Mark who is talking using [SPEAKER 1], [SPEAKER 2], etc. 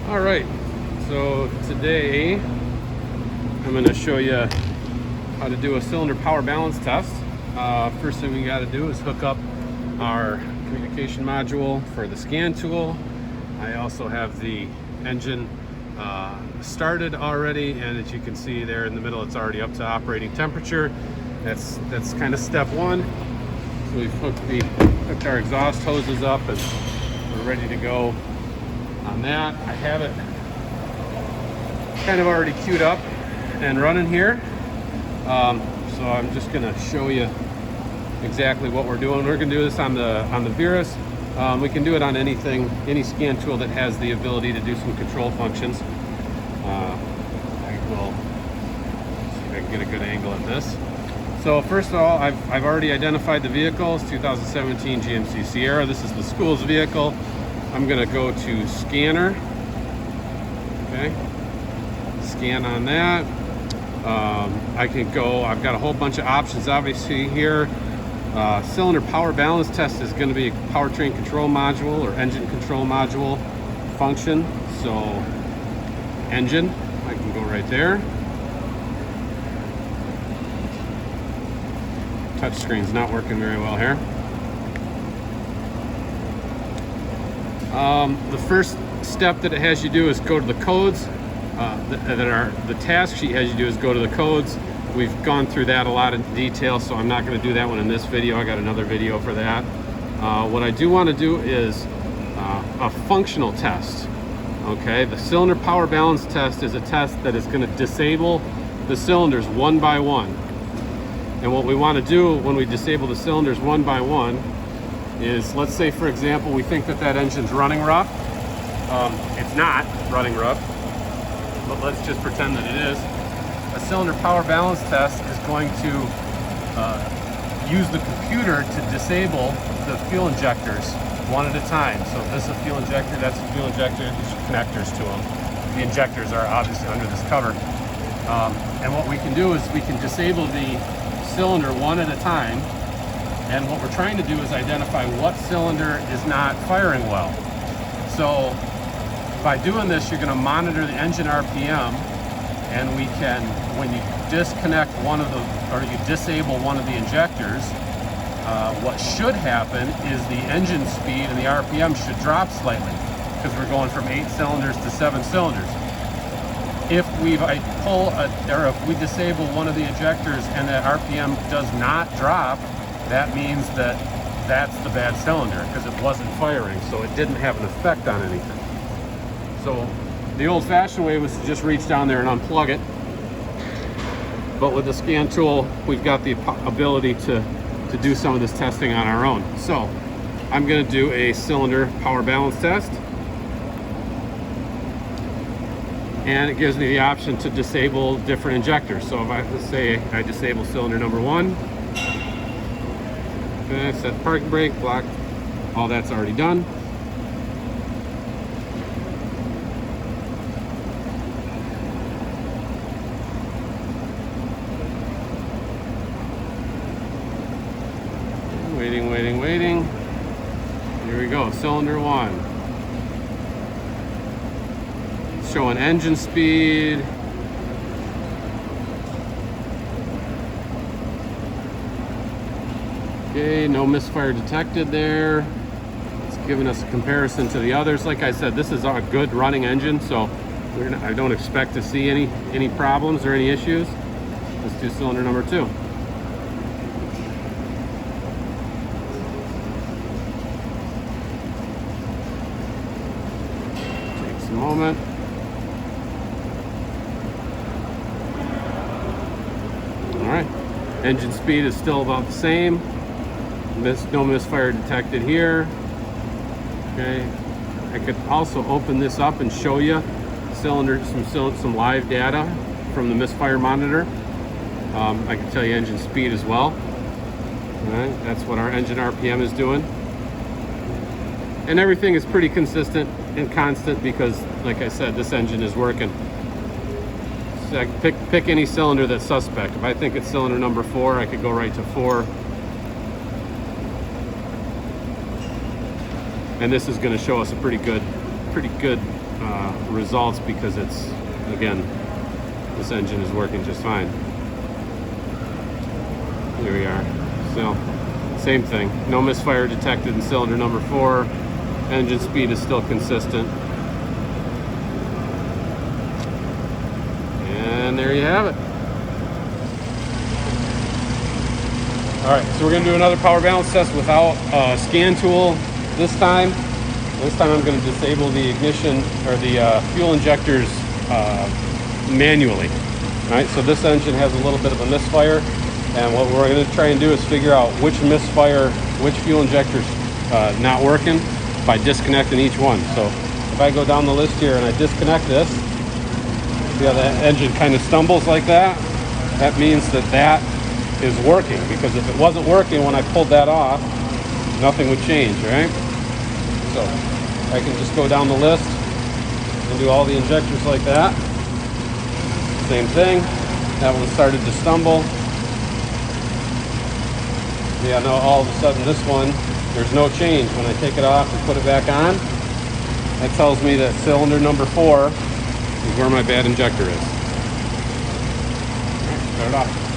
[SPEAKER 1] All right, so today I'm going to show you how to do a cylinder power balance test. First thing we got to do is hook up our communication module for the scan tool. I also have the engine started already, and as you can see there in the middle, it's already up to operating temperature. That's kind of step one. So we've hooked our exhaust hoses up and we're ready to go on that. I have it kind of already queued up and running here. So I'm just going to show you exactly what we're doing. We're going to do this on the Virus. We can do it on anything, any scan tool that has the ability to do some control functions. I will see if I can get a good angle at this. So first of all, I've already identified the vehicle. It's 2017 GMC Sierra. This is the school's vehicle. I'm going to go to scanner. Okay, scan on that. I can go, I've got a whole bunch of options obviously here. Cylinder power balance test is going to be a powertrain control module or engine control module function. So engine, I can go right there. Touch screen's not working very well here. The first step that it has you do is go to the codes. The task sheet has you do is go to the codes. We've gone through that a lot in detail, so I'm not going to do that one in this video. I got another video for that. What I do want to do is a functional test. Okay, the cylinder power balance test is a test that is going to disable the cylinders one by one. And what we want to do when we disable the cylinders one by one is, let's say for example, we think that engine's running rough. It's not running rough, but let's just pretend that it is. A cylinder power balance test is going to use the computer to disable the fuel injectors one at a time. So this is a fuel injector, that's a fuel injector, there's connectors to them. The injectors are obviously under this cover. And what we can do is we can disable the cylinder one at a time, and what we're trying to do is identify what cylinder is not firing well. So by doing this, you're going to monitor the engine RPM, and we can, when you disconnect one of the, or you disable one of the injectors, what should happen is the engine speed and the RPM should drop slightly, because we're going from 8 cylinders to 7 cylinders. If we if we disable one of the injectors and that RPM does not drop, that means that that's the bad cylinder because it wasn't firing, so it didn't have an effect on anything. So the old-fashioned way was to just reach down there and unplug it. But with the scan tool, we've got the ability to do some of this testing on our own. So I'm going to do a cylinder power balance test. And it gives me the option to disable different injectors. So if let's say I disable cylinder number 1, okay, set the parking brake, block, all that's already done. Waiting. Here we go, cylinder 1. Showing engine speed. Okay, no misfire detected there. It's giving us a comparison to the others. Like I said, this is a good running engine, so I don't expect to see any problems or any issues. Let's do cylinder number 2. Takes a moment. Alright, engine speed is still about the same. No misfire detected here. Okay, I could also open this up and show you some live data from the misfire monitor. I can tell you engine speed as well. Alright, that's what our engine RPM is doing. And everything is pretty consistent and constant because, like I said, this engine is working. So I can pick any cylinder that's suspect. If I think it's cylinder number 4, I could go right to 4. And this is going to show us a pretty good results because it's, again, this engine is working just fine. Here we are. So, same thing. No misfire detected in cylinder number 4. Engine speed is still consistent. And there you have it. All right, so we're going to do another power balance test without a scan tool this time. This time I'm going to disable the ignition or the fuel injectors manually. All right, so this engine has a little bit of a misfire, and what we're going to try and do is figure out which misfire, which fuel injector's not working by disconnecting each one. So if I go down the list here and I disconnect this, see how that engine kind of stumbles like that? That means that that is working, because if it wasn't working when I pulled that off, nothing would change, right? So I can just go down the list and do all the injectors like that. Same thing. That one started to stumble. Yeah, no, all of a sudden this one, there's no change. When I take it off and put it back on, that tells me that cylinder number 4 is where my bad injector is. All right, start it off.